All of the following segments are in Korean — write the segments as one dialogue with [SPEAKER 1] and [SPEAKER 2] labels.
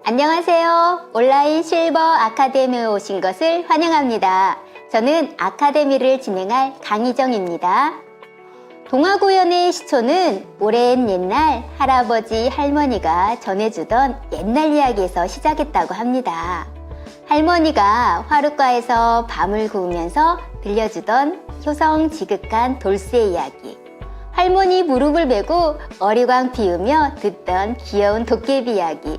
[SPEAKER 1] 안녕하세요. 온라인 실버 아카데미에 오신 것을 환영합니다. 저는 아카데미를 진행할 강희정입니다. 동화구연의 시초는 오랜 옛날 할아버지 할머니가 전해주던 옛날 이야기에서 시작했다고 합니다. 할머니가 화룻가에서 밤을 구우면서 들려주던 효성 지극한 돌쇠 이야기, 할머니 무릎을 메고 어리광 피우며 듣던 귀여운 도깨비 이야기.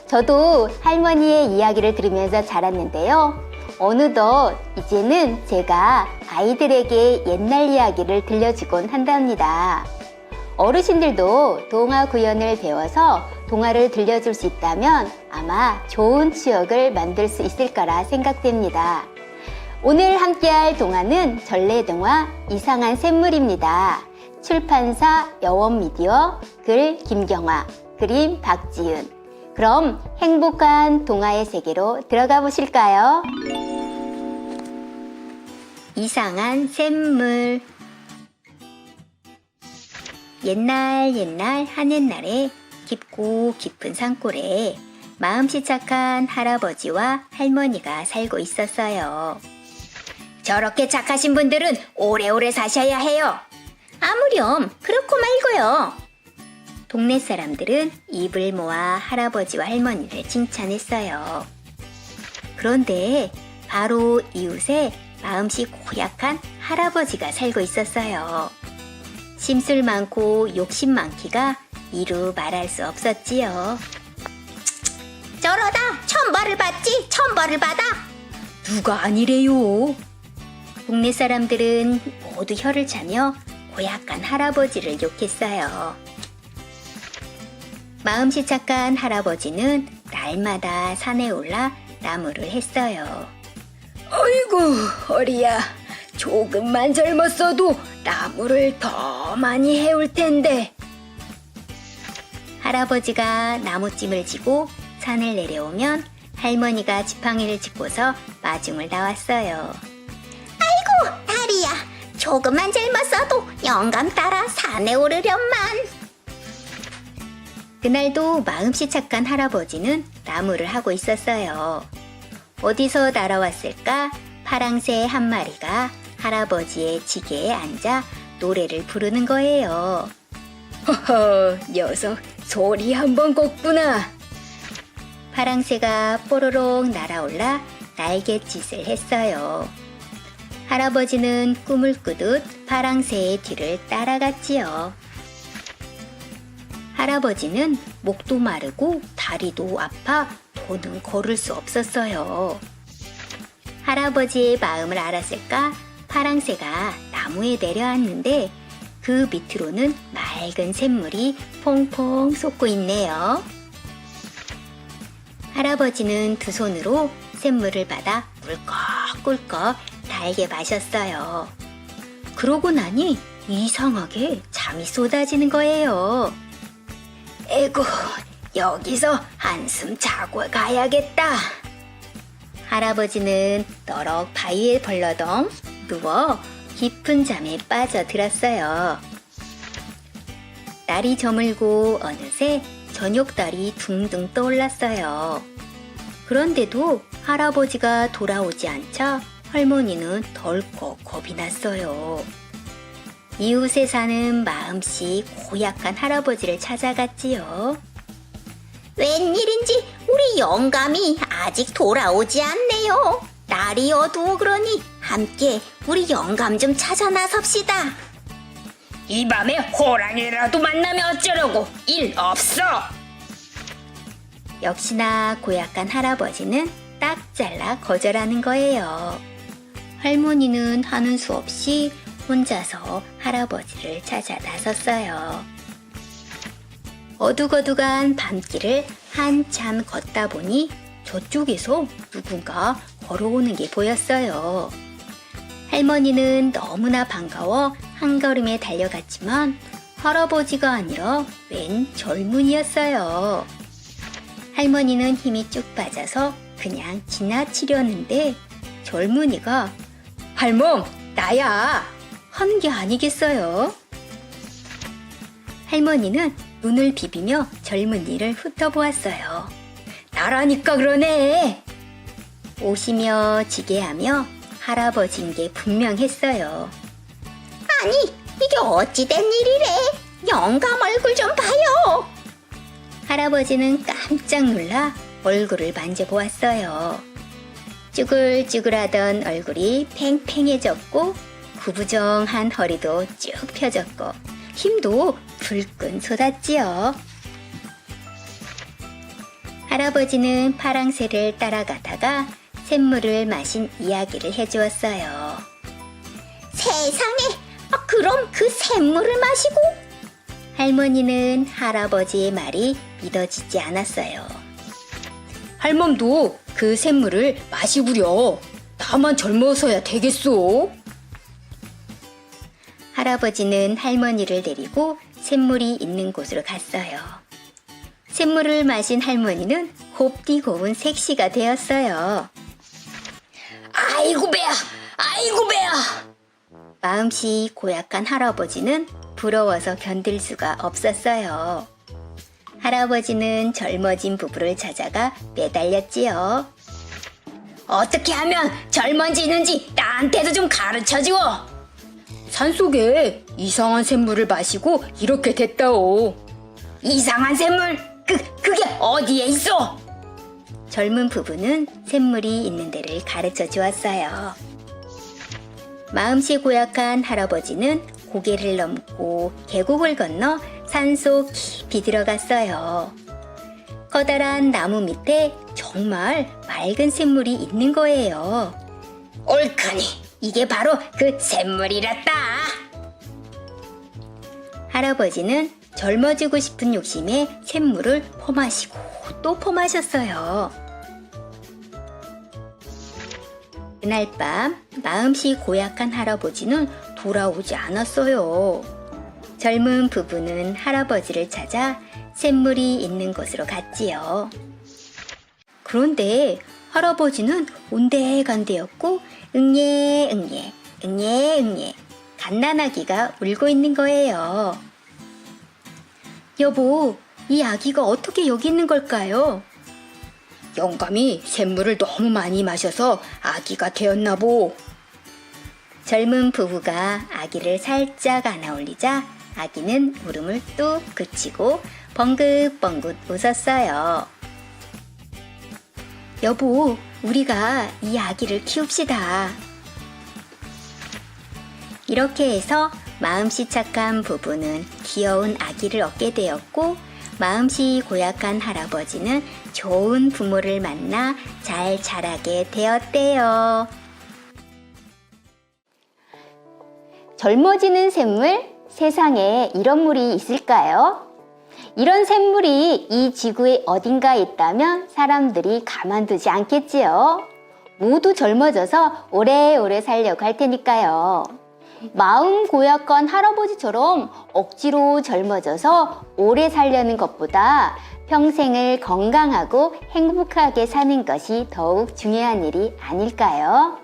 [SPEAKER 1] 저도 할머니의 이야기를 들으면서 자랐는데요. 어느덧 이제는 제가 아이들에게 옛날 이야기를 들려주곤 한답니다. 어르신들도 동화 구연을 배워서 동화를 들려줄 수 있다면 아마 좋은 추억을 만들 수 있을 거라 생각됩니다. 오늘 함께할 동화는 전래동화 이상한 샘물입니다. 출판사 여원미디어, 글 김경화, 그림 박지은. 그럼 행복한 동화의 세계로 들어가 보실까요? 이상한 샘물. 옛날 한옛날에 깊고 깊은 산골에 마음씨 착한 할아버지와 할머니가 살고 있었어요. 저렇게 착하신 분들은 오래오래 사셔야 해요. 아무렴 그렇고 말고요. 동네 사람들은 입을 모아 할아버지와 할머니를 칭찬했어요. 그런데 바로 이웃에 마음씨 고약한 할아버지가 살고 있었어요. 심술 많고 욕심 많기가 이루 말할 수 없었지요. 저러다 천벌을 받지, 천벌을 받아. 누가 아니래요. 동네 사람들은 모두 혀를 차며 고약한 할아버지를 욕했어요. 마음씨 착한 할아버지는 날마다 산에 올라 나무를 했어요. 어이구 허리야, 조금만 젊었어도 나무를 더 많이 해올 텐데. 할아버지가 나무찜을 지고 산을 내려오면 할머니가 지팡이를 짚고서 마중을 나왔어요. 아이고 다리야, 조금만 젊었어도 영감 따라 산에 오르련만. 그날도 마음씨 착한 할아버지는 나무를 하고 있었어요. 어디서 날아왔을까? 파랑새 한 마리가 할아버지의 지게에 앉아 노래를 부르는 거예요. 허허, 녀석 소리 한번 걷구나. 파랑새가 뽀로록 날아올라 날갯짓을 했어요. 할아버지는 꿈을 꾸듯 파랑새의 뒤를 따라갔지요. 할아버지는 목도 마르고 다리도 아파 더는 걸을 수 없었어요. 할아버지의 마음을 알았을까? 파랑새가 나무에 내려앉는데 그 밑으로는 맑은 샘물이 퐁퐁 솟고 있네요. 할아버지는 두 손으로 샘물을 받아 꿀꺽꿀꺽 달게 마셨어요. 그러고 나니 이상하게 잠이 쏟아지는 거예요. 에구, 여기서 한숨 자고 가야겠다. 할아버지는 너럭 바위에 벌러덩 누워 깊은 잠에 빠져들었어요. 날이 저물고 어느새 저녁달이 둥둥 떠올랐어요. 그런데도 할아버지가 돌아오지 않자 할머니는 덜컥 겁이 났어요. 이웃에 사는 마음씨 고약한 할아버지를 찾아갔지요. 웬일인지 우리 영감이 아직 돌아오지 않네요. 날이 어두워 그러니 함께 우리 영감 좀 찾아 나섭시다. 이 밤에 호랑이라도 만나면 어쩌려고, 일 없어. 역시나 고약한 할아버지는 딱 잘라 거절하는 거예요. 할머니는 하는 수 없이 혼자서 할아버지를 찾아 나섰어요. 어둑어둑한 밤길을 한참 걷다 보니 저쪽에서 누군가 걸어오는 게 보였어요. 할머니는 너무나 반가워 한 걸음에 달려갔지만 할아버지가 아니라 웬 젊은이였어요. 할머니는 힘이 쭉 빠져서 그냥 지나치려는데 젊은이가 할멈, 나야! 하는 게 아니겠어요? 할머니는 눈을 비비며 젊은이를 훑어보았어요. 나라니까 그러네. 오시며 지게하며 할아버지인 게 분명했어요. 아니, 이게 어찌된 일이래? 영감 얼굴 좀 봐요. 할아버지는 깜짝 놀라 얼굴을 만져보았어요. 쭈글쭈글하던 얼굴이 팽팽해졌고 구부정한 허리도 쭉 펴졌고 힘도 불끈 솟았지요. 할아버지는 파랑새를 따라가다가 샘물을 마신 이야기를 해주었어요. 세상에, 그럼 그 샘물을 마시고? 할머니는 할아버지의 말이 믿어지지 않았어요. 할멈도 그 샘물을 마시구려. 나만 젊어서야 되겠소? 할아버지는 할머니를 데리고 샘물이 있는 곳으로 갔어요. 샘물을 마신 할머니는 곱디고운 색시가 되었어요. 아이고 배야! 아이고 배야! 마음씨 고약한 할아버지는 부러워서 견딜 수가 없었어요. 할아버지는 젊어진 부부를 찾아가 매달렸지요. 어떻게 하면 젊어지는지 나한테도 좀 가르쳐줘. 산속에 이상한 샘물을 마시고 이렇게 됐다오. 이상한 샘물? 그게 어디에 있어? 젊은 부부는 샘물이 있는 데를 가르쳐 주었어요. 마음씨 고약한 할아버지는 고개를 넘고 계곡을 건너 산속 깊이 들어갔어요. 커다란 나무 밑에 정말 맑은 샘물이 있는 거예요. 옳거니 이게 바로 그 샘물이랬다. 할아버지는 젊어지고 싶은 욕심에 샘물을 퍼마시고 또 퍼마셨어요. 그날 밤 마음씨 고약한 할아버지는 돌아오지 않았어요. 젊은 부부는 할아버지를 찾아 샘물이 있는 곳으로 갔지요. 그런데 할아버지는 온데간데였고 응예 갓난아기가 울고 있는 거예요. 여보, 이 아기가 어떻게 여기 있는 걸까요? 영감이 샘물을 너무 많이 마셔서 아기가 되었나 보. 젊은 부부가 아기를 살짝 안아 올리자 아기는 울음을 뚝 그치고 벙긋벙긋 웃었어요. 여보, 우리가 이 아기를 키웁시다. 이렇게 해서 마음씨 착한 부부는 귀여운 아기를 얻게 되었고 마음씨 고약한 할아버지는 좋은 부모를 만나 잘 자라게 되었대요. 젊어지는 샘물? 세상에 이런 물이 있을까요? 이런 샘물이 이 지구의 어딘가에 있다면 사람들이 가만두지 않겠지요. 모두 젊어져서 오래오래 살려고 할 테니까요. 마음 고약한 할아버지처럼 억지로 젊어져서 오래 살려는 것보다 평생을 건강하고 행복하게 사는 것이 더욱 중요한 일이 아닐까요?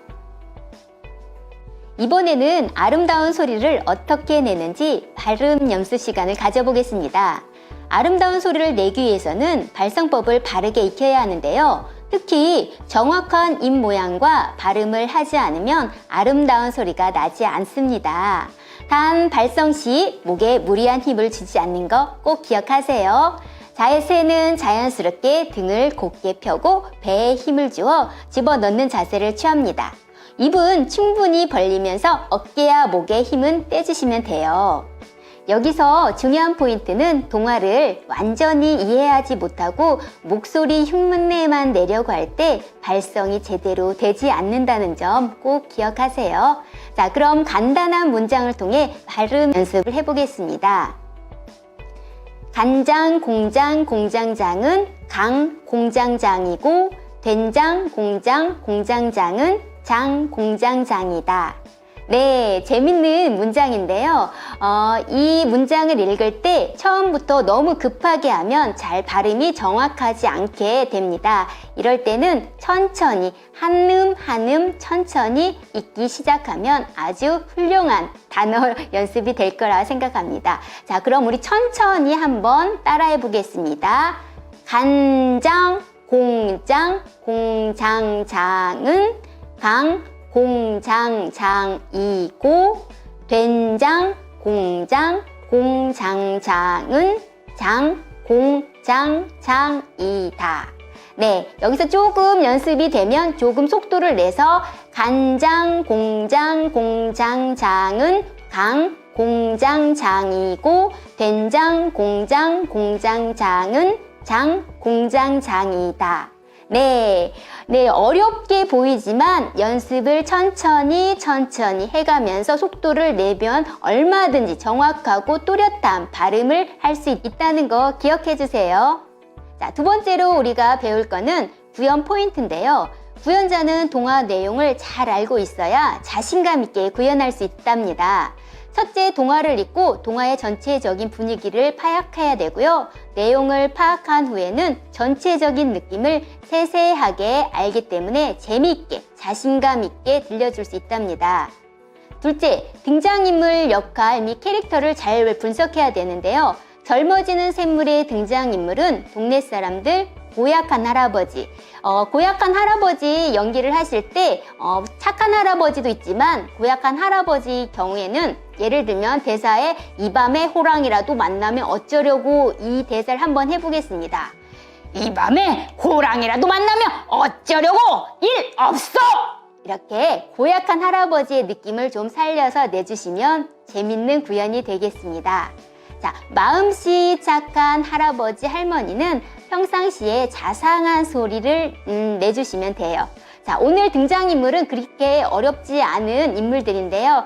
[SPEAKER 1] 이번에는 아름다운 소리를 어떻게 내는지 발음 연습 시간을 가져보겠습니다. 아름다운 소리를 내기 위해서는 발성법을 바르게 익혀야 하는데요. 특히 정확한 입 모양과 발음을 하지 않으면 아름다운 소리가 나지 않습니다. 단 발성 시 목에 무리한 힘을 주지 않는 거 꼭 기억하세요. 자세는 자연스럽게 등을 곧게 펴고 배에 힘을 주어 집어넣는 자세를 취합니다. 입은 충분히 벌리면서 어깨와 목에 힘은 빼주시면 돼요. 여기서 중요한 포인트는 동화를 완전히 이해하지 못하고 목소리 흉내만 내려고 할 때 발성이 제대로 되지 않는다는 점 꼭 기억하세요. 자, 그럼 간단한 문장을 통해 발음 연습을 해보겠습니다. 간장 공장 공장장은 강 공장장이고 된장 공장 공장장은 장 공장장이다. 네, 재밌는 문장인데요. 이 문장을 읽을 때 처음부터 너무 급하게 하면 잘 발음이 정확하지 않게 됩니다. 이럴 때는 천천히 한음 한음 천천히 읽기 시작하면 아주 훌륭한 단어 연습이 될 거라 생각합니다. 자, 그럼 우리 천천히 한번 따라해 보겠습니다. 간장 공장, 공장장은 강, 공장장이고 된장, 공장, 공장장은 장, 공장장이다. 네, 여기서 조금 연습이 되면 조금 속도를 내서 간장, 공장, 공장장은 강, 공장장이고 된장, 공장, 공장장은 장, 공장장이다. 네, 어렵게 보이지만 연습을 천천히 해가면서 속도를 내면 얼마든지 정확하고 또렷한 발음을 할 수 있다는 거 기억해 주세요. 자, 두 번째로 우리가 배울 거는 구연 포인트인데요. 구연자는 동화 내용을 잘 알고 있어야 자신감 있게 구연할 수 있답니다. 첫째, 동화를 읽고 동화의 전체적인 분위기를 파악해야 되고요. 내용을 파악한 후에는 전체적인 느낌을 세세하게 알기 때문에 재미있게, 자신감 있게 들려줄 수 있답니다. 둘째, 등장인물 역할 및 캐릭터를 잘 분석해야 되는데요. 젊어지는 샘물의 등장인물은 동네 사람들, 고약한 할아버지. 고약한 할아버지 연기를 하실 때 착한 할아버지도 있지만 고약한 할아버지 경우에는 예를 들면 대사에 이 밤에 호랑이라도 만나면 어쩌려고 이 대사를 한번 해보겠습니다. 이 밤에 호랑이라도 만나면 어쩌려고 일 없어! 이렇게 고약한 할아버지의 느낌을 좀 살려서 내주시면 재밌는 구연이 되겠습니다. 자, 마음씨 착한 할아버지 할머니는 평상시에 자상한 소리를 내주시면 돼요. 자, 오늘 등장인물은 그렇게 어렵지 않은 인물들인데요.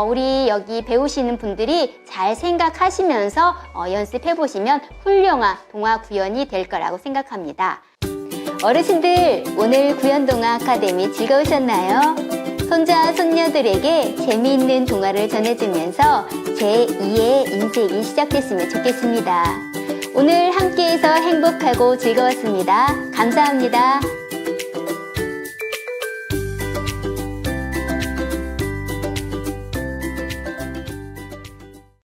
[SPEAKER 1] 우리 여기 배우시는 분들이 잘 생각하시면서 연습해보시면 훌륭한 동화 구연이 될 거라고 생각합니다. 어르신들, 오늘 구연동화 아카데미 즐거우셨나요? 손자, 손녀들에게 재미있는 동화를 전해주면서 제2의 인생이 시작됐으면 좋겠습니다. 오늘 함께해서 행복하고 즐거웠습니다. 감사합니다.